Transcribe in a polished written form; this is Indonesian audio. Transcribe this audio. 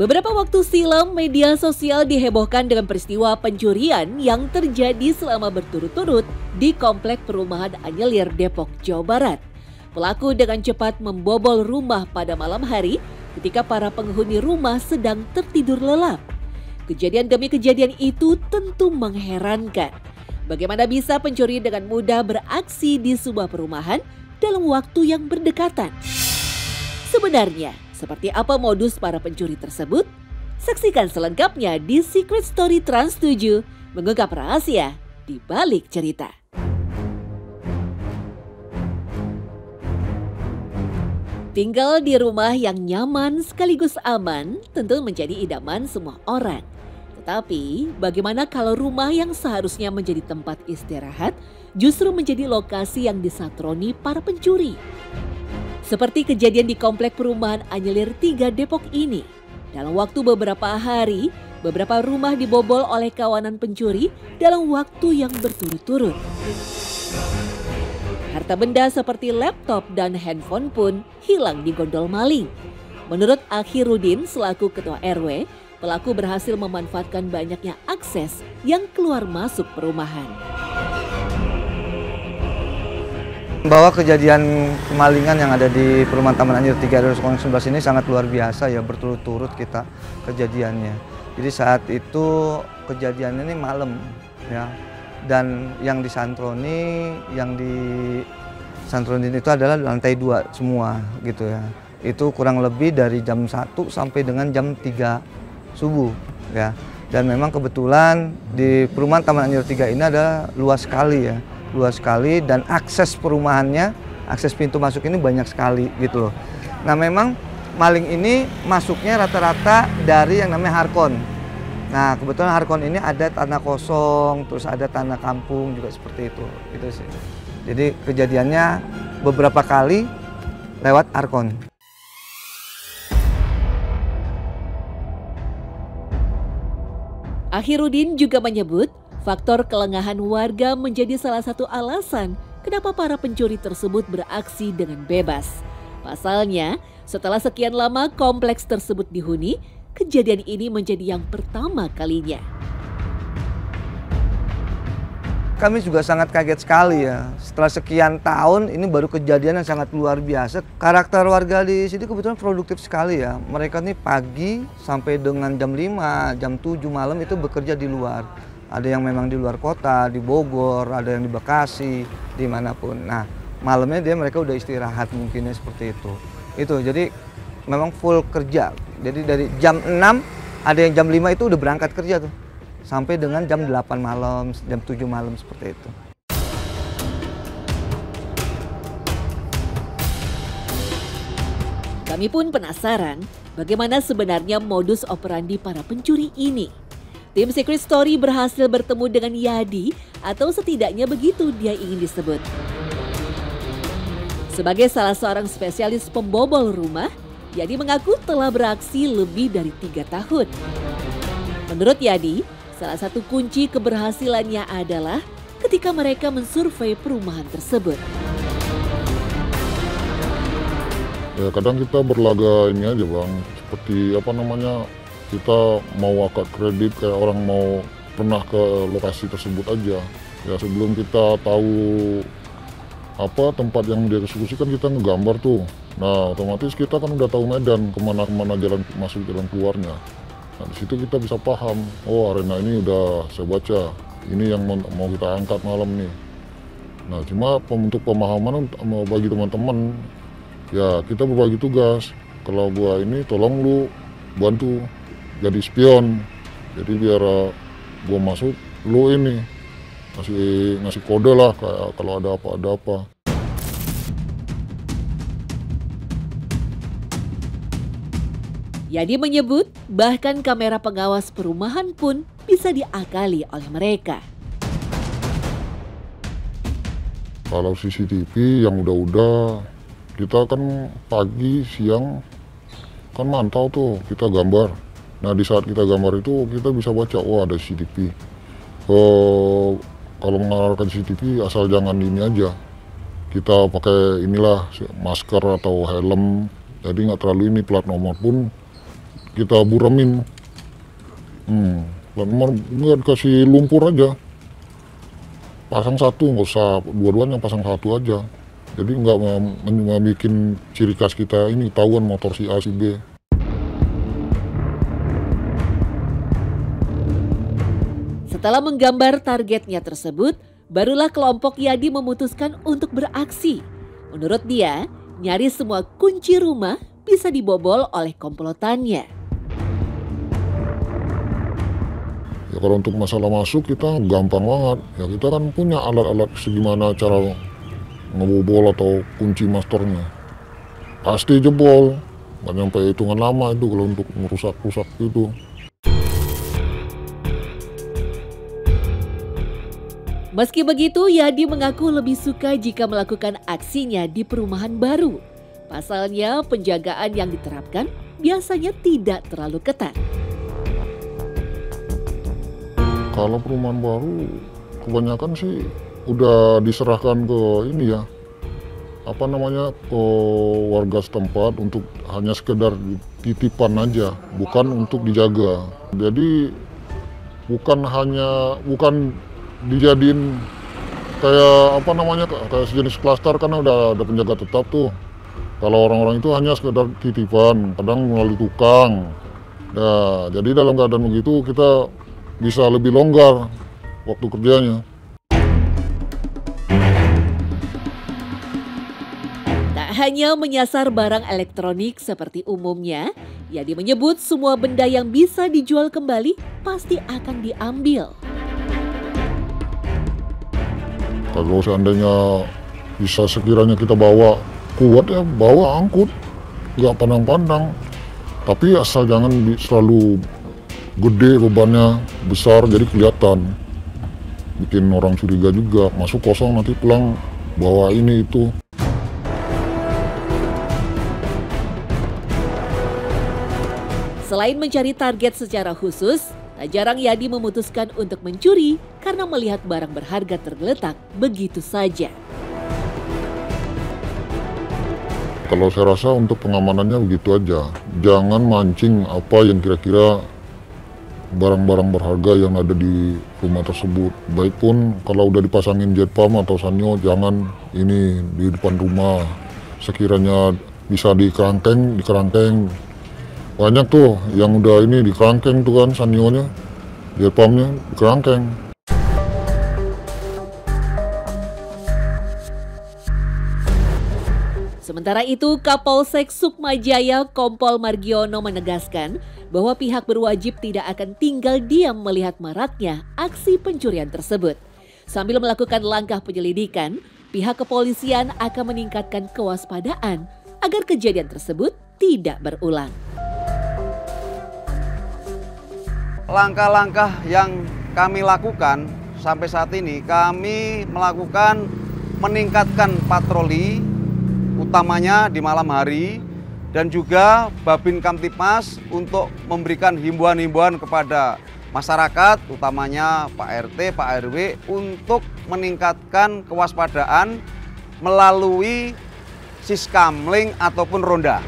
Beberapa waktu silam, media sosial dihebohkan dengan peristiwa pencurian yang terjadi selama berturut-turut di Komplek Perumahan Anyelir, Depok, Jawa Barat. Pelaku dengan cepat membobol rumah pada malam hari ketika para penghuni rumah sedang tertidur lelap. Kejadian demi kejadian itu tentu mengherankan. Bagaimana bisa pencuri dengan mudah beraksi di sebuah perumahan dalam waktu yang berdekatan? Sebenarnya, seperti apa modus para pencuri tersebut? Saksikan selengkapnya di Secret Story Trans 7, mengungkap rahasia di balik cerita. Tinggal di rumah yang nyaman sekaligus aman tentu menjadi idaman semua orang. Tetapi, bagaimana kalau rumah yang seharusnya menjadi tempat istirahat justru menjadi lokasi yang disatroni para pencuri? Seperti kejadian di Komplek Perumahan Anyelir 3 Depok ini. Dalam waktu beberapa hari, beberapa rumah dibobol oleh kawanan pencuri dalam waktu yang berturut-turut. Harta benda seperti laptop dan handphone pun hilang digondol maling. Menurut Akhirudin selaku Ketua RW, pelaku berhasil memanfaatkan banyaknya akses yang keluar masuk perumahan. Bahwa kejadian kemalingan yang ada di Perumahan Taman Anyelir 3 2011 ini sangat luar biasa ya, berturut-turut kita kejadiannya. Jadi saat itu kejadian ini malam ya, dan yang disantroni itu adalah lantai 2 semua gitu ya. Itu kurang lebih dari jam 1 sampai dengan jam 3 subuh ya. Dan memang kebetulan di Perumahan Taman Anyelir 3 ini adalah luas sekali ya. Luas sekali dan akses perumahannya, akses pintu masuk ini banyak sekali gitu loh. Nah memang maling ini masuknya rata-rata dari yang namanya Harkon. Nah kebetulan Harkon ini ada tanah kosong, terus ada tanah kampung juga seperti itu gitu sih. Jadi kejadiannya beberapa kali lewat Harkon. Akhirudin juga menyebut faktor kelengahan warga menjadi salah satu alasan kenapa para pencuri tersebut beraksi dengan bebas. Pasalnya, setelah sekian lama kompleks tersebut dihuni, kejadian ini menjadi yang pertama kalinya. Kami juga sangat kaget sekali ya, setelah sekian tahun ini baru kejadian yang sangat luar biasa. Karakter warga di sini kebetulan produktif sekali ya. Mereka nih pagi sampai dengan jam 5, jam 7 malam itu bekerja di luar. Ada yang memang di luar kota, di Bogor, ada yang di Bekasi, dimanapun. Nah, malamnya mereka udah istirahat mungkinnya seperti itu. Jadi memang full kerja. Jadi dari jam 6, ada yang jam 5 itu udah berangkat kerja tuh. Sampai dengan jam 8 malam, jam 7 malam seperti itu. Kami pun penasaran bagaimana sebenarnya modus operandi para pencuri ini. Tim Secret Story berhasil bertemu dengan Yadi, atau setidaknya begitu dia ingin disebut. Sebagai salah seorang spesialis pembobol rumah, Yadi mengaku telah beraksi lebih dari 3 tahun. Menurut Yadi, salah satu kunci keberhasilannya adalah ketika mereka mensurvei perumahan tersebut. Ya kadang kita berlaga ini aja Bang, seperti kita mau akad kredit kayak orang mau pernah ke lokasi tersebut aja. Ya sebelum kita tahu tempat yang dieksekusi kan kita ngegambar tuh. Nah otomatis kita kan udah tahu medan kemana-kemana jalan masuk jalan keluarnya. Nah di situ kita bisa paham, oh arena ini udah saya baca, ini yang mau kita angkat malam nih. Nah cuma untuk pemahaman bagi teman-teman, ya kita berbagi tugas. Kalau gua ini tolong lu bantu jadi spion, jadi biar gua masuk, lu ini ngasih kode lah kayak kalau ada apa. Yadi menyebut bahkan kamera pengawas perumahan pun bisa diakali oleh mereka. Kalau CCTV yang udah kita kan pagi, siang kan mantau tuh, kita gambar. Nah di saat kita gambar itu kita bisa baca, oh ada CCTV. Kalau mengarahkan CCTV asal jangan ini aja. Kita pakai inilah masker atau helm, jadi nggak terlalu ini, plat nomor pun kita buremin. Nggak dikasih lumpur aja. Pasang satu, nggak usah dua-duanya, pasang satu aja. Jadi nggak bikin ciri khas kita ini ketahuan motor si A si B. Setelah menggambar targetnya tersebut, barulah kelompok Yadi memutuskan untuk beraksi. Menurut dia, nyaris semua kunci rumah bisa dibobol oleh komplotannya. Ya kalau untuk masalah masuk kita gampang banget. Ya kita kan punya alat-alat segimana cara ngebobol atau kunci masternya. Pasti jebol. Nggak nyampe hitungan lama itu kalau untuk merusak-rusak itu. Meski begitu, Yadi mengaku lebih suka jika melakukan aksinya di perumahan baru. Pasalnya, penjagaan yang diterapkan biasanya tidak terlalu ketat. Kalau perumahan baru, kebanyakan sih udah diserahkan ke ini ya, ke warga setempat untuk hanya sekedar titipan aja, bukan untuk dijaga. Jadi bukan dijadiin kayak kayak sejenis klaster, karena udah ada penjaga tetap tuh. Kalau orang-orang itu hanya sekedar titipan, kadang melalui tukang. Nah, jadi dalam keadaan begitu kita bisa lebih longgar waktu kerjanya. Tak hanya menyasar barang elektronik seperti umumnya, Yadi menyebut semua benda yang bisa dijual kembali pasti akan diambil. Kalau seandainya bisa sekiranya kita bawa kuat ya, bawa angkut, nggak pandang-pandang. Tapi asal jangan selalu gede bebannya, besar jadi kelihatan. Bikin orang curiga juga, masuk kosong nanti pulang bawa ini itu. Selain mencari target secara khusus, tak jarang Yadi memutuskan untuk mencuri karena melihat barang berharga tergeletak begitu saja. Kalau saya rasa untuk pengamanannya begitu aja. Jangan mancing apa yang kira-kira barang-barang berharga yang ada di rumah tersebut. Baik pun kalau udah dipasangin jet pump atau sanyo, jangan ini di depan rumah. Sekiranya bisa dikerangkeng. Banyak tuh yang udah ini dikerangkeng tuh kan sanyonya, jet pumpnya dikerangkeng. Sementara itu, Kapolsek Sukmajaya Kompol Margiono menegaskan bahwa pihak berwajib tidak akan tinggal diam melihat maraknya aksi pencurian tersebut. Sambil melakukan langkah penyelidikan, pihak kepolisian akan meningkatkan kewaspadaan agar kejadian tersebut tidak berulang. Langkah-langkah yang kami lakukan sampai saat ini, kami meningkatkan patroli, utamanya di malam hari, dan juga Babin Kamtipmas untuk memberikan himbauan-himbauan kepada masyarakat, utamanya Pak RT, Pak RW, untuk meningkatkan kewaspadaan melalui siskamling ataupun ronda.